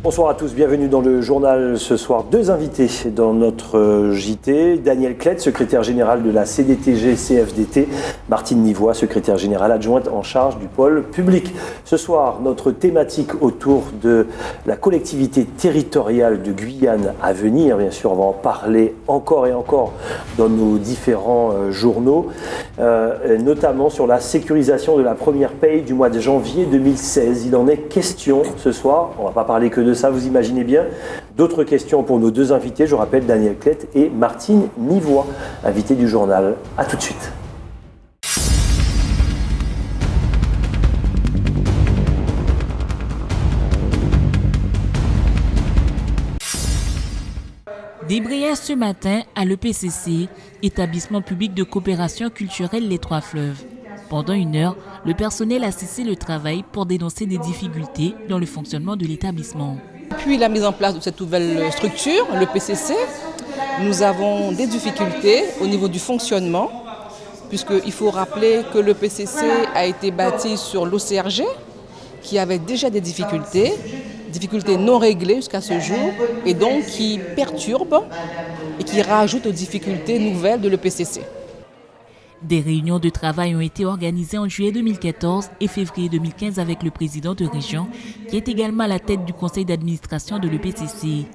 Bonsoir à tous, bienvenue dans le journal ce soir. Deux invités dans notre JT. Daniel Klett, secrétaire général de la CDTG-CFDT. Martine Nivois, secrétaire générale adjointe en charge du pôle public. Ce soir, notre thématique autour de la collectivité territoriale de Guyane à venir. Bien sûr, on va en parler encore et encore dans nos différents journaux, notamment sur la sécurisation de la première paye du mois de janvier 2016. Il en est question ce soir. On ne va pas parler que de ça, vous imaginez bien. D'autres questions pour nos deux invités, je rappelle Daniel Klett et Martine Nivois, invités du journal. A tout de suite. Débrayage ce matin à l'EPCC, établissement public de coopération culturelle Les Trois Fleuves. Pendant une heure, le personnel a cessé le travail pour dénoncer des difficultés dans le fonctionnement de l'établissement. Depuis la mise en place de cette nouvelle structure, le PCC, nous avons des difficultés au niveau du fonctionnement, puisqu'il faut rappeler que le PCC a été bâti sur l'OCRG, qui avait déjà des difficultés non réglées jusqu'à ce jour, et donc qui perturbent et qui rajoutent aux difficultés nouvelles de l'EPCC. Des réunions de travail ont été organisées en juillet 2014 et février 2015 avec le président de région, qui est également à la tête du conseil d'administration de l'EPCC.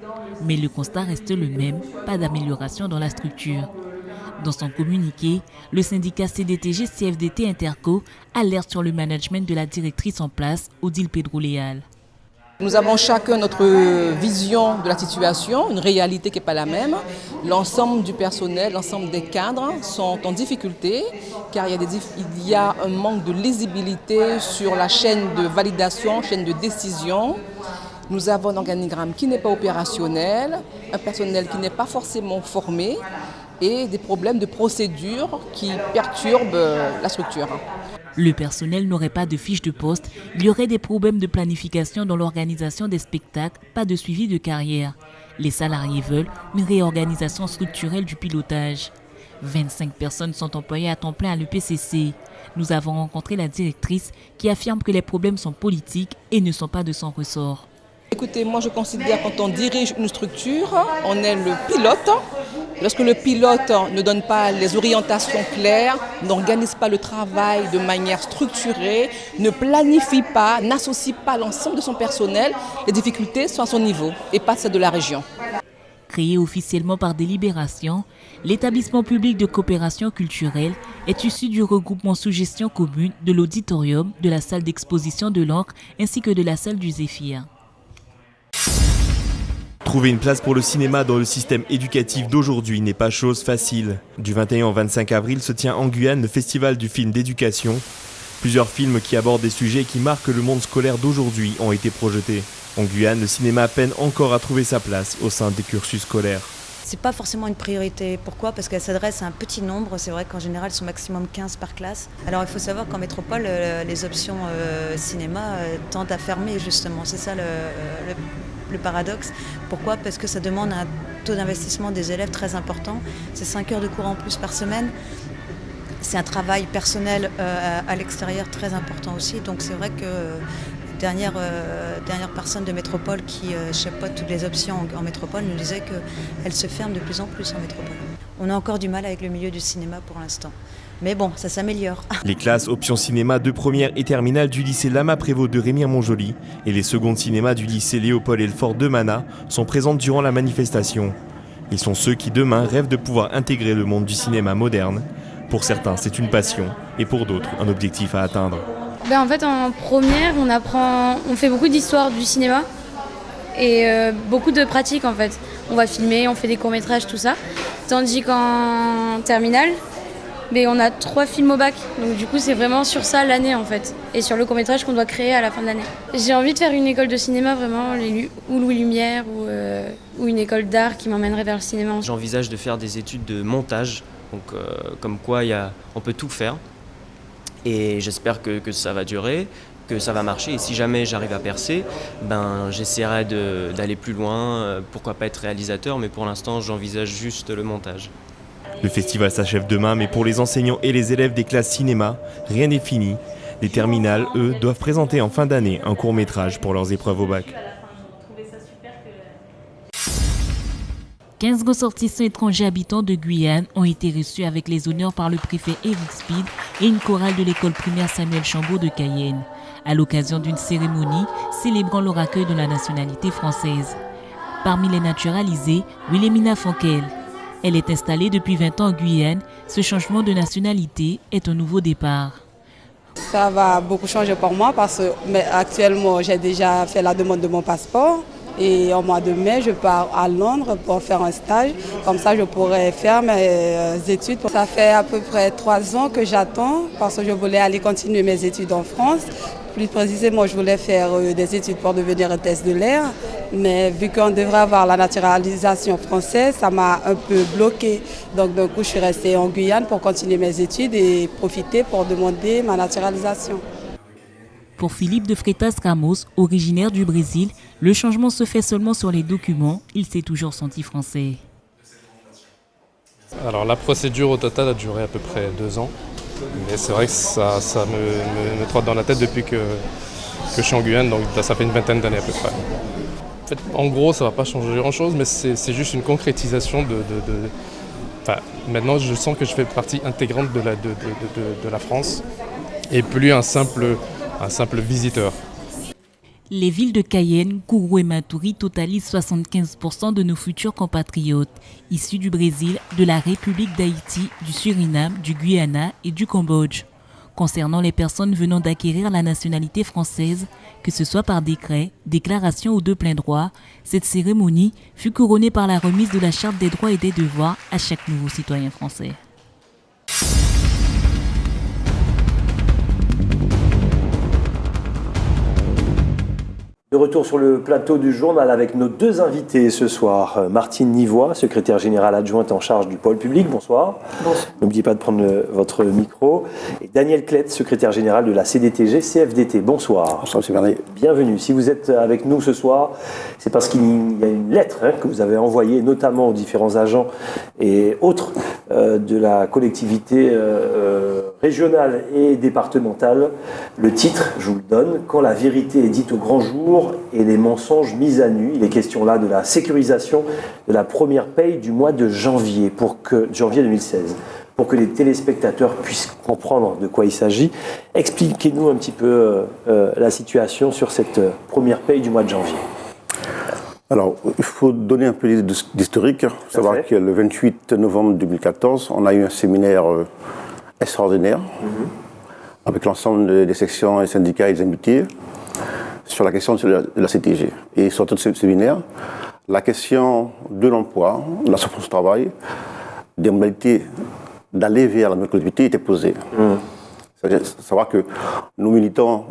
Mais le constat reste le même, pas d'amélioration dans la structure. Dans son communiqué, le syndicat CDTG-CFDT Interco alerte sur le management de la directrice en place, Odile Pedro-Léal. Nous avons chacun notre vision de la situation, une réalité qui n'est pas la même. L'ensemble du personnel, l'ensemble des cadres sont en difficulté car il y a un manque de lisibilité sur la chaîne de validation, chaîne de décision. Nous avons un organigramme qui n'est pas opérationnel, un personnel qui n'est pas forcément formé et des problèmes de procédure qui perturbent la structure. Le personnel n'aurait pas de fiche de poste, il y aurait des problèmes de planification dans l'organisation des spectacles, pas de suivi de carrière. Les salariés veulent une réorganisation structurelle du pilotage. 25 personnes sont employées à temps plein à l'EPCC. Nous avons rencontré la directrice qui affirme que les problèmes sont politiques et ne sont pas de son ressort. Écoutez, moi je considère que quand on dirige une structure, on est le pilote. Lorsque le pilote ne donne pas les orientations claires, n'organise pas le travail de manière structurée, ne planifie pas, n'associe pas l'ensemble de son personnel, les difficultés sont à son niveau et pas celles de la région. Créé officiellement par délibération, l'établissement public de coopération culturelle est issu du regroupement sous gestion commune de l'auditorium, de la salle d'exposition de l'Ancre ainsi que de la salle du Zéphyr. Trouver une place pour le cinéma dans le système éducatif d'aujourd'hui n'est pas chose facile. Du 21 au 25 avril se tient en Guyane le festival du film d'éducation. Plusieurs films qui abordent des sujets qui marquent le monde scolaire d'aujourd'hui ont été projetés. En Guyane, le cinéma peine encore à trouver sa place au sein des cursus scolaires. C'est pas forcément une priorité. Pourquoi ? Parce qu'elle s'adresse à un petit nombre. C'est vrai qu'en général, ils sont maximum 15 par classe. Alors il faut savoir qu'en métropole, les options cinéma tendent à fermer justement. C'est ça le paradoxe. Pourquoi ? Parce que ça demande un taux d'investissement des élèves très important. C'est 5 heures de cours en plus par semaine. C'est un travail personnel à l'extérieur très important aussi. Donc c'est vrai que dernière personne de métropole qui chapeaute toutes les options en métropole nous disait qu'elle se ferme de plus en plus en métropole. On a encore du mal avec le milieu du cinéma pour l'instant. Mais bon, ça s'améliore. Les classes options cinéma de première et terminale du lycée Lama-Prévost de Remire-Montjoly et les secondes cinéma du lycée Léopold-Helfort de Mana sont présentes durant la manifestation. Ils sont ceux qui demain rêvent de pouvoir intégrer le monde du cinéma moderne. Pour certains, c'est une passion et pour d'autres, un objectif à atteindre. En fait, en première, on fait beaucoup d'histoire du cinéma et beaucoup de pratiques en fait. On va filmer, on fait des courts-métrages, tout ça. Tandis qu'en terminale, on a 3 films au bac. Donc du coup, c'est vraiment sur ça l'année en fait. Et sur le court-métrage qu'on doit créer à la fin de l'année. J'ai envie de faire une école de cinéma vraiment, ou Louis Lumière, ou une école d'art qui m'emmènerait vers le cinéma. J'envisage de faire des études de montage, donc comme quoi on peut tout faire. Et j'espère que ça va durer, que ça va marcher. Et si jamais j'arrive à percer, j'essaierai d'aller plus loin. Pourquoi pas être réalisateur, mais pour l'instant, j'envisage juste le montage. Le festival s'achève demain, mais pour les enseignants et les élèves des classes cinéma, rien n'est fini. Les terminales, eux, doivent présenter en fin d'année un court-métrage pour leurs épreuves au bac. 15 ressortissants étrangers habitants de Guyane ont été reçus avec les honneurs par le préfet Eric Speed et une chorale de l'école primaire Samuel Chambaud de Cayenne, à l'occasion d'une cérémonie célébrant le accueil de la nationalité française. Parmi les naturalisés, Wilhelmina Fonkel. Elle est installée depuis 20 ans en Guyane. Ce changement de nationalité est un nouveau départ. Ça va beaucoup changer pour moi parce que actuellement j'ai déjà fait la demande de mon passeport et au mois de mai je pars à Londres pour faire un stage. Comme ça je pourrai faire mes études. Ça fait à peu près 3 ans que j'attends parce que je voulais aller continuer mes études en France. Plus précisément, je voulais faire des études pour devenir hôtesse de l'air, mais vu qu'on devrait avoir la naturalisation française, ça m'a un peu bloquée. Donc d'un coup, je suis restée en Guyane pour continuer mes études et profiter pour demander ma naturalisation. Pour Philippe de Freitas Ramos, originaire du Brésil, le changement se fait seulement sur les documents. Il s'est toujours senti français. Alors la procédure au total a duré à peu près 2 ans. Mais c'est vrai que ça me trotte dans la tête depuis que je suis en Guyane, donc ça fait une 20aine d'années à peu près. En fait, en gros, ça ne va pas changer grand-chose, mais c'est juste une concrétisation Enfin, maintenant, je sens que je fais partie intégrante de la France et plus un simple visiteur. Les villes de Cayenne, Kourou et Maturi totalisent 75% de nos futurs compatriotes, issus du Brésil, de la République d'Haïti, du Suriname, du Guyana et du Cambodge. Concernant les personnes venant d'acquérir la nationalité française, que ce soit par décret, déclaration ou de plein droit, cette cérémonie fut couronnée par la remise de la Charte des droits et des devoirs à chaque nouveau citoyen français. De retour sur le plateau du journal avec nos 2 invités ce soir. Martine Nivois, secrétaire générale adjointe en charge du pôle public. Bonsoir. Bonsoir. N'oubliez pas de prendre votre micro. Et Daniel Klett, secrétaire général de la CDTG CFDT. Bonsoir. Bonsoir, M. Bernier. Bienvenue. Si vous êtes avec nous ce soir, c'est parce qu'il y a une lettre que vous avez envoyée notamment aux différents agents et autres de la collectivité régionale et départementale. Le titre, je vous le donne, « Quand la vérité est dite au grand jour et les mensonges mis à nu ». Il est question là de la sécurisation de la première paye du mois de janvier, janvier 2016. Pour que les téléspectateurs puissent comprendre de quoi il s'agit, expliquez-nous un petit peu la situation sur cette première paye du mois de janvier. Alors, il faut donner un peu d'historique. Il faut savoir que le 28 novembre 2014, on a eu un séminaire extraordinaire avec l'ensemble des sections et syndicats et des invités sur la question de la CTG. Et sur tout ce séminaire, la question de l'emploi, de la souffrance au travail, des modalités d'aller vers la nouvelle collectivité était posée. C'est-à-dire savoir que nos militants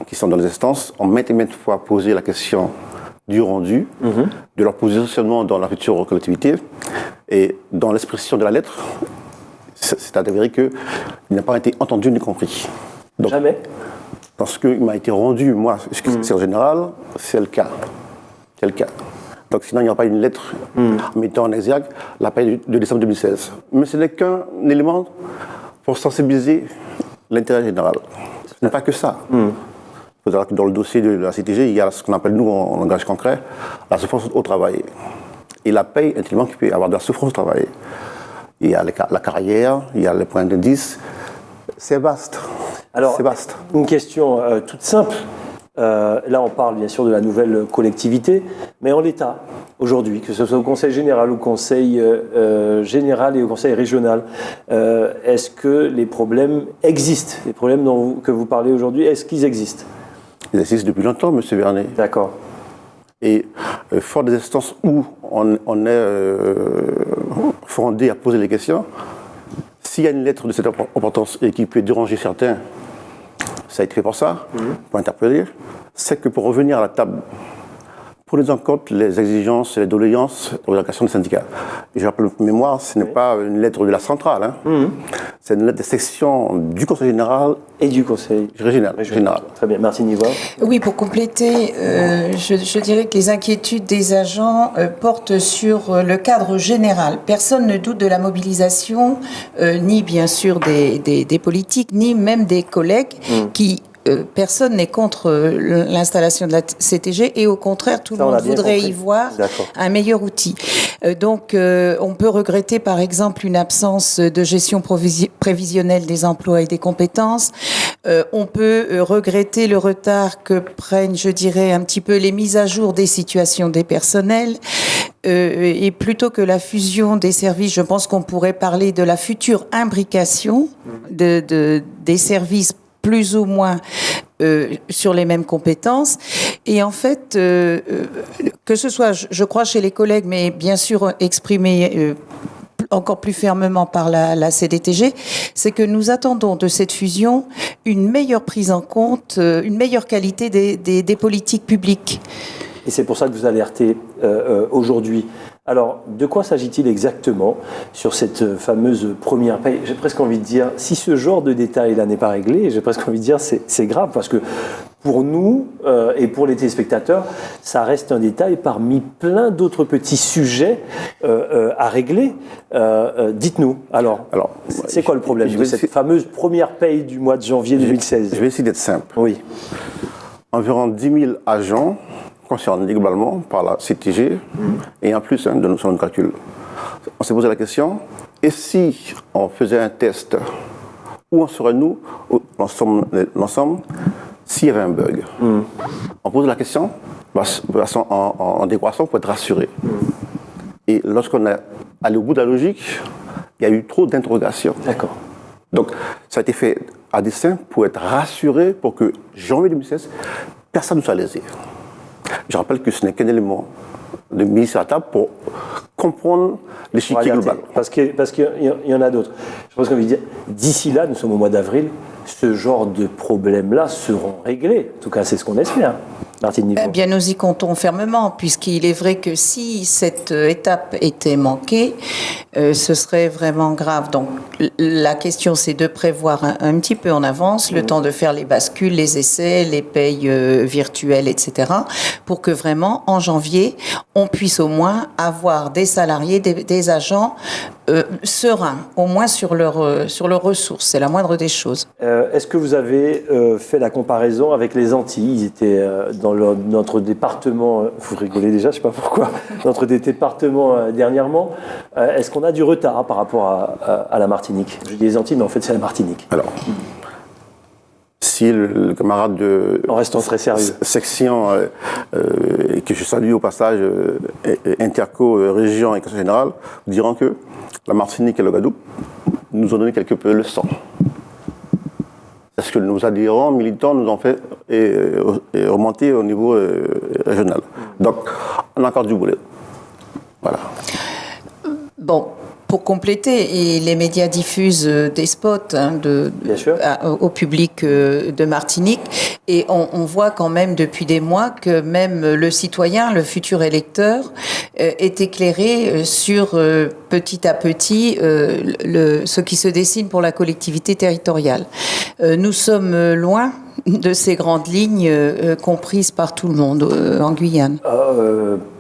qui sont dans les instances ont maintes et maintes fois posé la question du rendu, de leur positionnement dans la future collectivité, et dans l'expression de la lettre, c'est avéré qu'il n'a pas été entendu ni compris. Donc, jamais. Parce qu'il m'a été rendu, moi, c'est en général, c'est le cas. C'est le cas. Donc sinon, il n'y aura pas une lettre mettant en exergue la paye de décembre 2016. Mais ce n'est qu'un élément pour sensibiliser l'intérêt général. Ce n'est pas que ça. Il faudra que dans le dossier de la CTG, il y a ce qu'on appelle, nous, en langage concret, la souffrance au travail. Et la paye, un élément qui peut avoir de la souffrance au travail. Il y a la carrière, il y a les points d'indice. C'est vaste. Alors, une question toute simple. Là, on parle bien sûr de la nouvelle collectivité, mais en l'état, aujourd'hui, que ce soit au Conseil général, au Conseil général et au Conseil régional, est-ce que les problèmes existent? Les problèmes que vous parlez aujourd'hui, est-ce qu'ils existent? Ils existent depuis longtemps, M. Bernet. D'accord. Et fort des instances où on est fondé à poser les questions, s'il y a une lettre de cette importance et qui peut déranger certains, ça a été fait pour ça, pour interpeller, c'est que pour revenir à la table, prenez en compte les exigences et les doléances de la question des syndicats. Et je rappelle pour mémoire, ce n'est pas une lettre de la centrale, c'est une lettre des sections du Conseil général et du Conseil régional. Très bien, Martine Nivois. Oui, pour compléter, je dirais que les inquiétudes des agents portent sur le cadre général. Personne ne doute de la mobilisation, ni bien sûr des politiques, ni même des collègues qui personne n'est contre l'installation de la CTG et au contraire, tout le monde voudrait y voir un meilleur outil. Donc, on peut regretter par exemple une absence de gestion prévisionnelle des emplois et des compétences. On peut regretter le retard que prennent, je dirais, un petit peu les mises à jour des situations des personnels. Et plutôt que la fusion des services, je pense qu'on pourrait parler de la future imbrication des services plus ou moins sur les mêmes compétences. Et en fait, que ce soit, je crois, chez les collègues, mais bien sûr exprimé encore plus fermement par la CDTG, c'est que nous attendons de cette fusion une meilleure prise en compte, une meilleure qualité des politiques publiques. Et c'est pour ça que vous alertez aujourd'hui. Alors, de quoi s'agit-il exactement sur cette fameuse première paye? J'ai presque envie de dire, si ce genre de détail-là n'est pas réglé, j'ai presque envie de dire c'est grave, parce que pour nous et pour les téléspectateurs, ça reste un détail parmi plein d'autres petits sujets à régler. Dites-nous, alors c'est quoi le problème de cette fameuse première paye du mois de janvier 2016? Je vais essayer d'être simple. Oui. Environ 10 000 agents concernés globalement par la CTG, et en plus de nos calculs. On s'est posé la question, et si on faisait un test, où en serait-nous, l'ensemble, s'il y avait un bug? On pose la question en décroissant pour être rassuré. Et lorsqu'on est allé au bout de la logique, il y a eu trop d'interrogations. D'accord. Donc, ça a été fait à dessein pour être rassuré, pour que janvier 2016, personne ne soit lésé. Je rappelle que ce n'est qu'un élément de mise à la table pour comprendre l'échiquier global. Parce qu'il y en a d'autres. Je pense qu'on veut dire, d'ici là, nous sommes au mois d'avril, ce genre de problèmes-là seront réglés. En tout cas, c'est ce qu'on espère. Martine Nivois. Eh bien, nous y comptons fermement, puisqu'il est vrai que si cette étape était manquée, ce serait vraiment grave. Donc, la question, c'est de prévoir un petit peu en avance le temps de faire les bascules, les essais, les payes virtuelles, etc., pour que vraiment, en janvier, on puisse au moins avoir des salariés, des agents sereins, au moins sur leurs ressources. C'est la moindre des choses. Est-ce que vous avez fait la comparaison avec les Antilles? Ils étaient dans notre département, vous rigolez déjà, je ne sais pas pourquoi, notre département dernièrement. Est-ce qu'on a du retard par rapport à la Martinique? Je dis les Antilles, mais en fait c'est la Martinique. Alors, si le camarade de en restant très sérieux. Section, que je salue au passage, Interco, région et Conseil général, vous diront que la Martinique et le Guadeloupe nous ont donné quelque peu le sang. Parce que nos adhérents militants nous ont fait remonter au niveau régional. Donc, on a encore du boulot. Voilà. Bon, pour compléter, et les médias diffusent des spots au public de Martinique, et on voit quand même depuis des mois que même le citoyen, le futur électeur, est éclairé sur petit à petit ce qui se dessine pour la collectivité territoriale. Nous sommes loin de ces grandes lignes comprises par tout le monde en Guyane.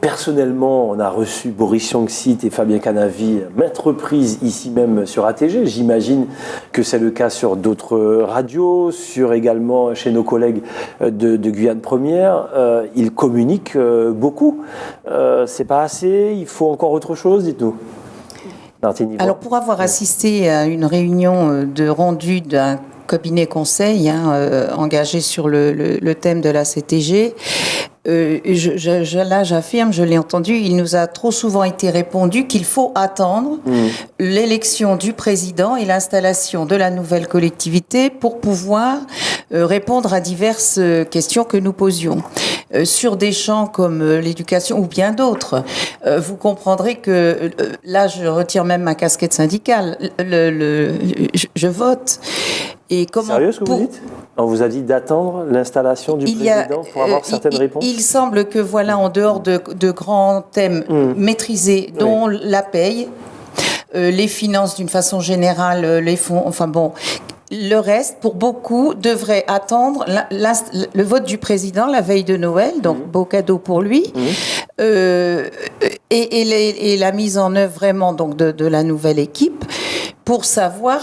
Personnellement, on a reçu Boris Yongsit et Fabien Canavi maintes reprises ici même sur ATG. J'imagine que c'est le cas sur d'autres radios, également chez nos collègues de Guyane Première. Ils communiquent beaucoup. C'est pas assez? Il faut encore autre chose? Dites-nous. Alors, pour avoir assisté à une réunion de rendu d'un cabinet conseil engagé sur le thème de la CTG, là j'affirme, je l'ai entendu, il nous a trop souvent été répondu qu'il faut attendre l'élection du président et l'installation de la nouvelle collectivité pour pouvoir répondre à diverses questions que nous posions. Sur des champs comme l'éducation ou bien d'autres, vous comprendrez que là je retire même ma casquette syndicale, je vote. Et comment, sérieux ce que vous dites? On vous a dit d'attendre l'installation du président pour avoir certaines réponses? Il semble que voilà, en dehors de grands thèmes maîtrisés, dont la paye, les finances d'une façon générale, les fonds, enfin bon, le reste, pour beaucoup, devrait attendre le vote du président la veille de Noël, donc beau cadeau pour lui, et la mise en œuvre vraiment donc de la nouvelle équipe pour savoir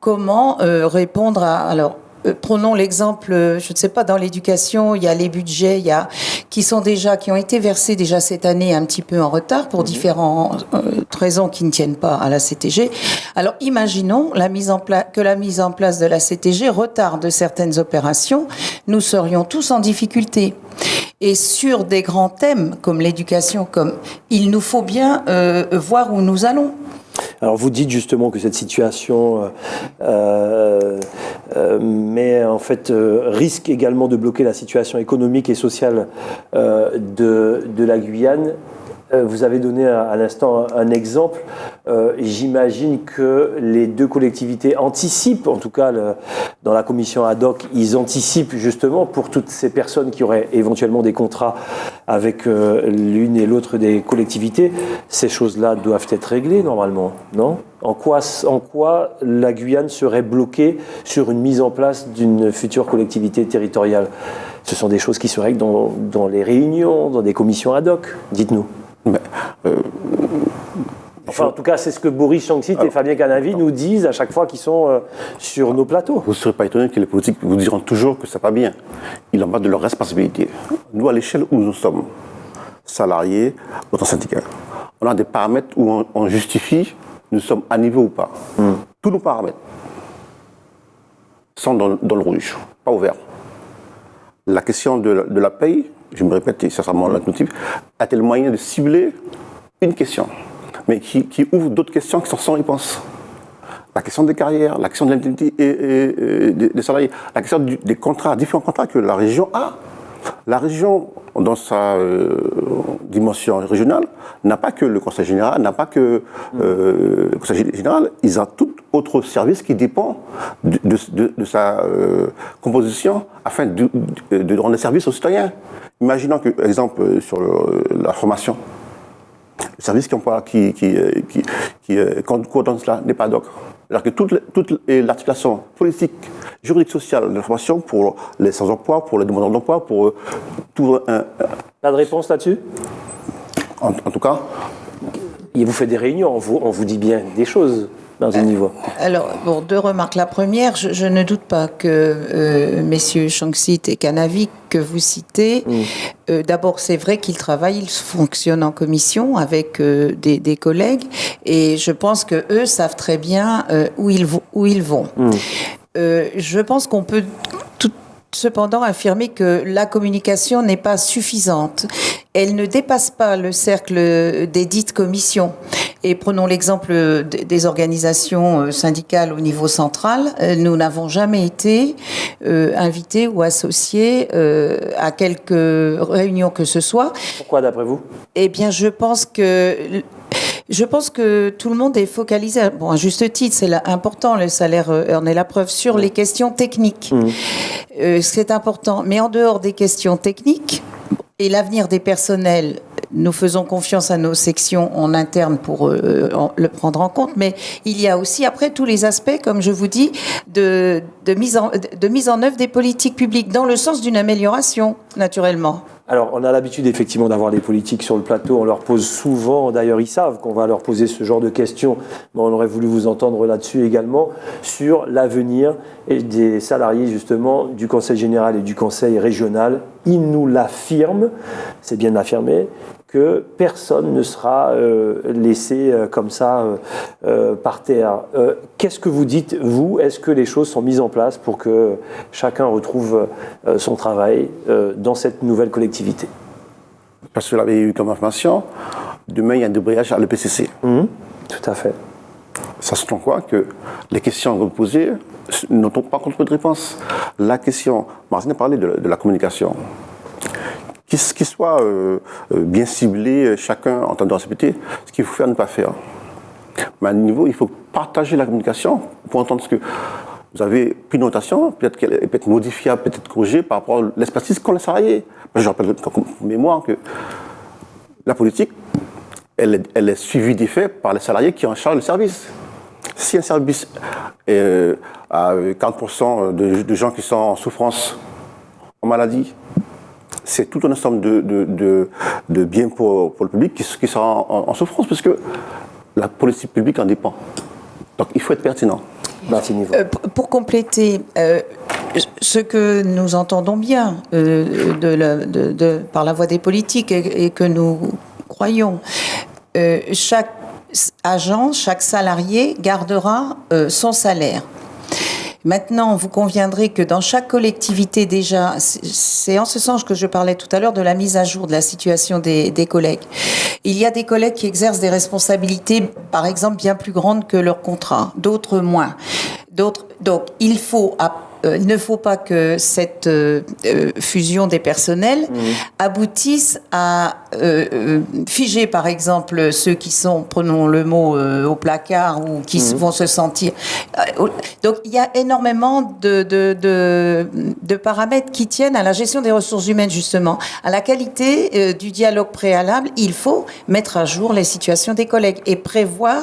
comment répondre à... Alors, prenons l'exemple, je ne sais pas, dans l'éducation, il y a les budgets qui ont été versés déjà cette année un petit peu en retard pour différentes raisons qui ne tiennent pas à la CTG. Alors imaginons que la mise en place de la CTG retarde certaines opérations, nous serions tous en difficulté. Et sur des grands thèmes comme l'éducation, il nous faut bien voir où nous allons. Alors vous dites justement que cette situation risque également de bloquer la situation économique et sociale de la Guyane. Vous avez donné à l'instant un exemple. J'imagine que les deux collectivités anticipent, en tout cas dans la commission ad hoc, ils anticipent justement pour toutes ces personnes qui auraient éventuellement des contrats avec l'une et l'autre des collectivités. Ces choses-là doivent être réglées normalement, non ? En quoi la Guyane serait bloquée sur une mise en place d'une future collectivité territoriale ? Ce sont des choses qui se règlent dans les réunions, dans des commissions ad hoc. Dites-nous. En tout cas, c'est ce que Boris Chanxit et Fabien Canavi nous disent à chaque fois qu'ils sont sur nos plateaux. Vous ne serez pas étonné que les politiques vous diront toujours que ça va pas bien. Il en va de leur responsabilité. Nous, à l'échelle où nous sommes, salariés, autant syndicats, on a des paramètres où on justifie nous sommes à niveau ou pas. Tous nos paramètres sont dans le rouge, pas au vert. La question de la paye, je me répète, et ça sera mon leitmotiv, a-t-elle moyen de cibler une question, mais qui ouvre d'autres questions qui sont sans réponse? La question des carrières, la question de l'indemnité des salariés, la question des contrats, différents contrats que la région a. La région, dans sa dimension régionale, n'a pas que le Conseil général, n'a pas que le Conseil général, ils ont tout autre service qui dépend de sa composition afin de rendre service aux citoyens. Imaginons que, exemple, sur la formation, le service qui coordonne cela n'est pas doc. Alors que toute l'articulation politique, juridique, sociale de la formation pour les sans-emploi, pour les demandeurs d'emploi, pour tout un... Pas de réponse là-dessus ? En tout cas... Il vous fait des réunions, on vous dit bien des choses dans un niveau. Alors, deux remarques. La première, je ne doute pas que messieurs Chanxit et Canavi, que vous citez, d'abord, c'est vrai qu'ils travaillent, ils fonctionnent en commission avec des collègues, et je pense qu'eux savent très bien où ils vont. Je pense qu'on peut cependant affirmer que la communication n'est pas suffisante. Elle ne dépasse pas le cercle des dites commissions. Et prenons l'exemple des organisations syndicales au niveau central. Nous n'avons jamais été invités ou associés à quelque réunion que ce soit. Pourquoi, d'après vous ? Eh bien, je pense que tout le monde est focalisé, à juste titre, c'est important, le salaire en est la preuve, sur les questions techniques. C'est important. Mais en dehors des questions techniques, et l'avenir des personnels, nous faisons confiance à nos sections en interne pour le prendre en compte, mais il y a aussi après tous les aspects, comme je vous dis, de mise en œuvre des politiques publiques, dans le sens d'une amélioration, naturellement. Alors, on a l'habitude effectivement d'avoir les politiques sur le plateau, on leur pose souvent, d'ailleurs ils savent qu'on va leur poser ce genre de questions, mais on aurait voulu vous entendre là-dessus également, sur l'avenir des salariés justement du Conseil général et du Conseil régional. Ils nous l'affirment, c'est bien affirmé, que personne ne sera laissé comme ça par terre. Qu'est-ce que vous dites, vous ? Est-ce que les choses sont mises en place pour que chacun retrouve son travail dans cette nouvelle collectivité ? Parce que vous l'avez eu comme information, demain il y a un débrayage à l'EPCC. Tout à fait. Ça sous-entend quoi ? Que les questions que vous posez n'ont pas contre de réponse. La question, Martine a parlé de la communication. Qu'il soit bien ciblé, chacun en train de respecter ce qu'il faut faire, ne pas faire. Mais à un niveau, il faut partager la communication pour entendre ce que vous avez pris une notation, peut-être qu'elle peut être modifiable, peut-être corrigée par rapport à l'expertise qu'ont les salariés. Je rappelle comme mémoire que la politique, elle est suivie des faits par les salariés qui en chargent le service. Si un service a 40% de gens qui sont en souffrance, en maladie, c'est tout un ensemble de biens pour le public qui sont en souffrance, parce que la politique publique en dépend. Donc il faut être pertinent. Pour compléter, ce que nous entendons bien par la voie des politiques et que nous croyons, chaque agent, chaque salarié gardera son salaire. Maintenant, vous conviendrez que dans chaque collectivité déjà, c'est en ce sens que je parlais tout à l'heure de la mise à jour de la situation des collègues. Il y a des collègues qui exercent des responsabilités, par exemple, bien plus grandes que leur contrat, d'autres moins. Donc, il ne faut pas que cette fusion des personnels aboutisse à figer, par exemple, ceux qui sont, prenons le mot, au placard ou qui vont se sentir. Donc, il y a énormément de paramètres qui tiennent à la gestion des ressources humaines, justement. À la qualité du dialogue préalable, il faut mettre à jour les situations des collègues et prévoir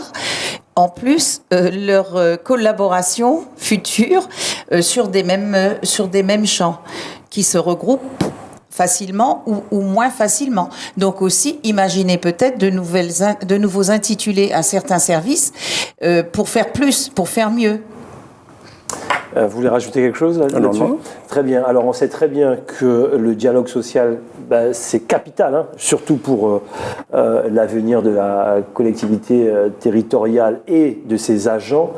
en plus leur collaboration future sur des mêmes champs qui se regroupent facilement ou moins facilement. Donc aussi, imaginez peut-être de nouveaux intitulés à certains services pour faire plus, pour faire mieux. Vous voulez rajouter quelque chose là-dessus ? Très bien. Alors, on sait très bien que le dialogue social, c'est capital, hein, surtout pour l'avenir de la collectivité territoriale et de ses agents.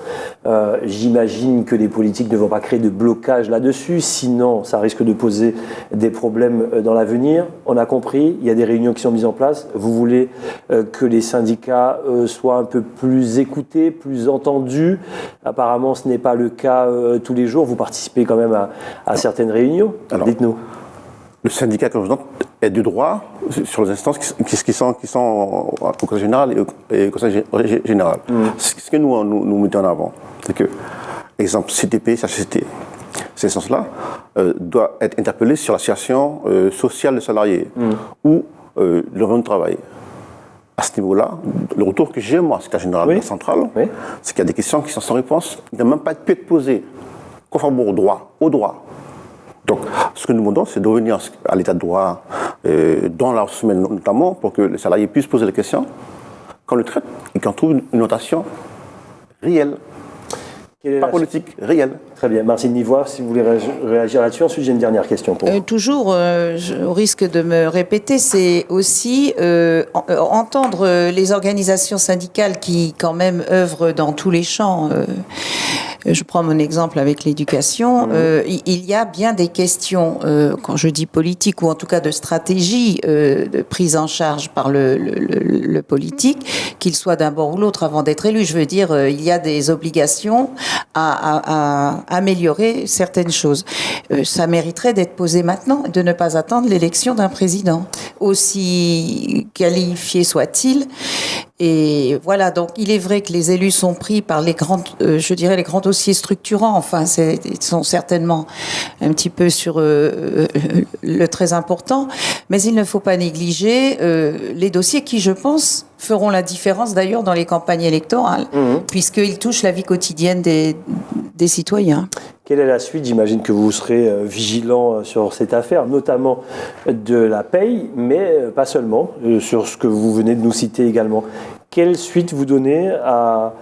J'imagine que les politiques ne vont pas créer de blocage là-dessus, sinon ça risque de poser des problèmes dans l'avenir. On a compris, il y a des réunions qui sont mises en place. Vous voulez que les syndicats soient un peu plus écoutés, plus entendus. Apparemment, ce n'est pas le cas tous les jours. Vous participez quand même à certaines réunions. Alors, dites-nous. Le syndicat, comme je vous dis, est de droit sur les instances qui sont au Conseil général et au Conseil général. Ce que nous mettons en avant, c'est que, exemple, CTP, CHCT, ces instances-là doivent être interpellées sur la situation sociale des salariés ou le revenu de travail. À ce niveau-là, le retour que j'ai, moi, secrétaire général de la centrale, c'est qu'il y a des questions qui sont sans réponse, qui n'ont même pas pu être posées, conformément au droit. Donc, ce que nous demandons, c'est de revenir à l'état de droit, dans la semaine notamment, pour que les salariés puissent poser les questions, qu'on le traite et qu'on trouve une notation réelle. Pas politique, réelle. Très bien. Martine Nivois, si vous voulez réagir là-dessus. Ensuite, j'ai une dernière question pour vous. Toujours, au risque de me répéter, c'est aussi entendre les organisations syndicales qui, quand même, œuvrent dans tous les champs. Je prends mon exemple avec l'éducation. Il y a bien des questions, quand je dis politique, ou en tout cas de stratégie de prise en charge par le politique, qu'il soit d'un bord ou l'autre avant d'être élu. Je veux dire, il y a des obligations à améliorer certaines choses. Ça mériterait d'être posé maintenant, de ne pas attendre l'élection d'un président, aussi qualifié soit-il. Et voilà, donc il est vrai que les élus sont pris par les grands dossiers structurants. Enfin, ils sont certainement un petit peu sur le très important, mais il ne faut pas négliger les dossiers qui, je pense, feront la différence d'ailleurs dans les campagnes électorales, puisqu'ils touchent la vie quotidienne des citoyens. Quelle est la suite ? J'imagine que vous serez vigilant sur cette affaire, notamment de la paye, mais pas seulement, sur ce que vous venez de nous citer également. Quelle suite vous donnez à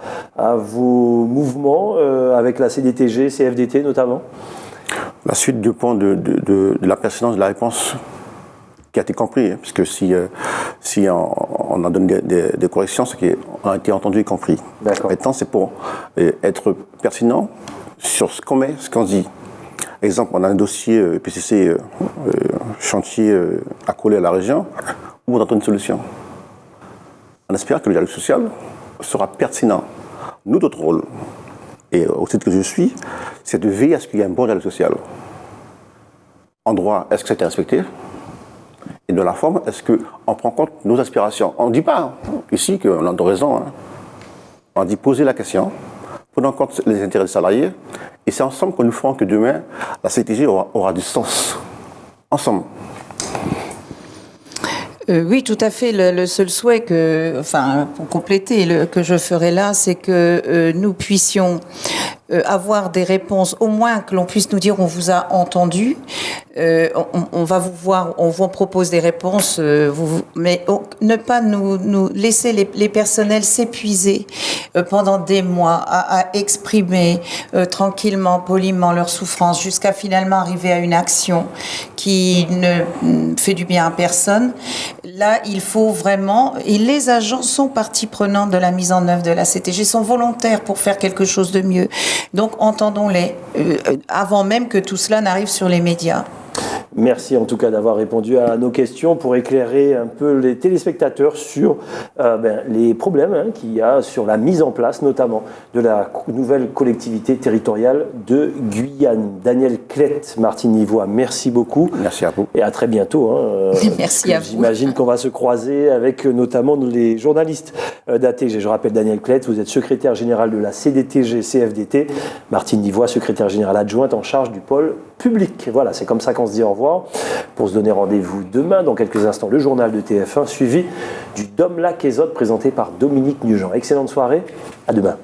vos mouvements avec la CDTG, CFDT notamment ? La suite dépend de la pertinence de la réponse qui a été comprise, parce que si on a donné des corrections, c'est qu'on a été entendu et compris. Maintenant, c'est pour être pertinent sur ce qu'on met, ce qu'on dit. Exemple, on a un dossier PCC chantier accolé à la région, où on attend une solution. On espère que le dialogue social sera pertinent. Nous, notre rôle, et au titre que je suis, c'est de veiller à ce qu'il y ait un bon dialogue social. En droit, est-ce que ça a été respecté ? Et de la forme, est-ce qu'on prend compte nos aspirations ? On ne dit pas ici qu'on a de raison. On dit poser la question, prenons en compte les intérêts des salariés, et c'est ensemble que nous ferons que demain, la CTG aura du sens. Ensemble. Oui, tout à fait. Le seul souhait pour compléter, que je ferai là, c'est que nous puissions avoir des réponses, au moins que l'on puisse nous dire on vous a entendu, on va vous voir, on vous propose des réponses, mais ne pas nous laisser les personnels s'épuiser pendant des mois à exprimer tranquillement, poliment leur souffrance jusqu'à finalement arriver à une action qui ne fait du bien à personne. Là, il faut vraiment, et les agents sont partie prenante de la mise en œuvre de la CTG, sont volontaires pour faire quelque chose de mieux. Donc, entendons-les avant même que tout cela n'arrive sur les médias. Merci en tout cas d'avoir répondu à nos questions pour éclairer un peu les téléspectateurs sur les problèmes qu'il y a sur la mise en place notamment de la nouvelle collectivité territoriale de Guyane. Daniel Klett, Martine Nivois, merci beaucoup. Merci à vous. Et à très bientôt. Merci à vous. J'imagine qu'on va se croiser avec notamment les journalistes d'ATG. Je rappelle Daniel Klett, vous êtes secrétaire général de la CDTG-CFDT. Martine Nivois, secrétaire générale adjointe en charge du pôle public. Voilà, c'est comme ça qu'on se dit au revoir. Pour se donner rendez-vous demain, dans quelques instants, le journal de TF1, suivi du Dom Lac et Zod présenté par Dominique Nugent. Excellente soirée, à demain.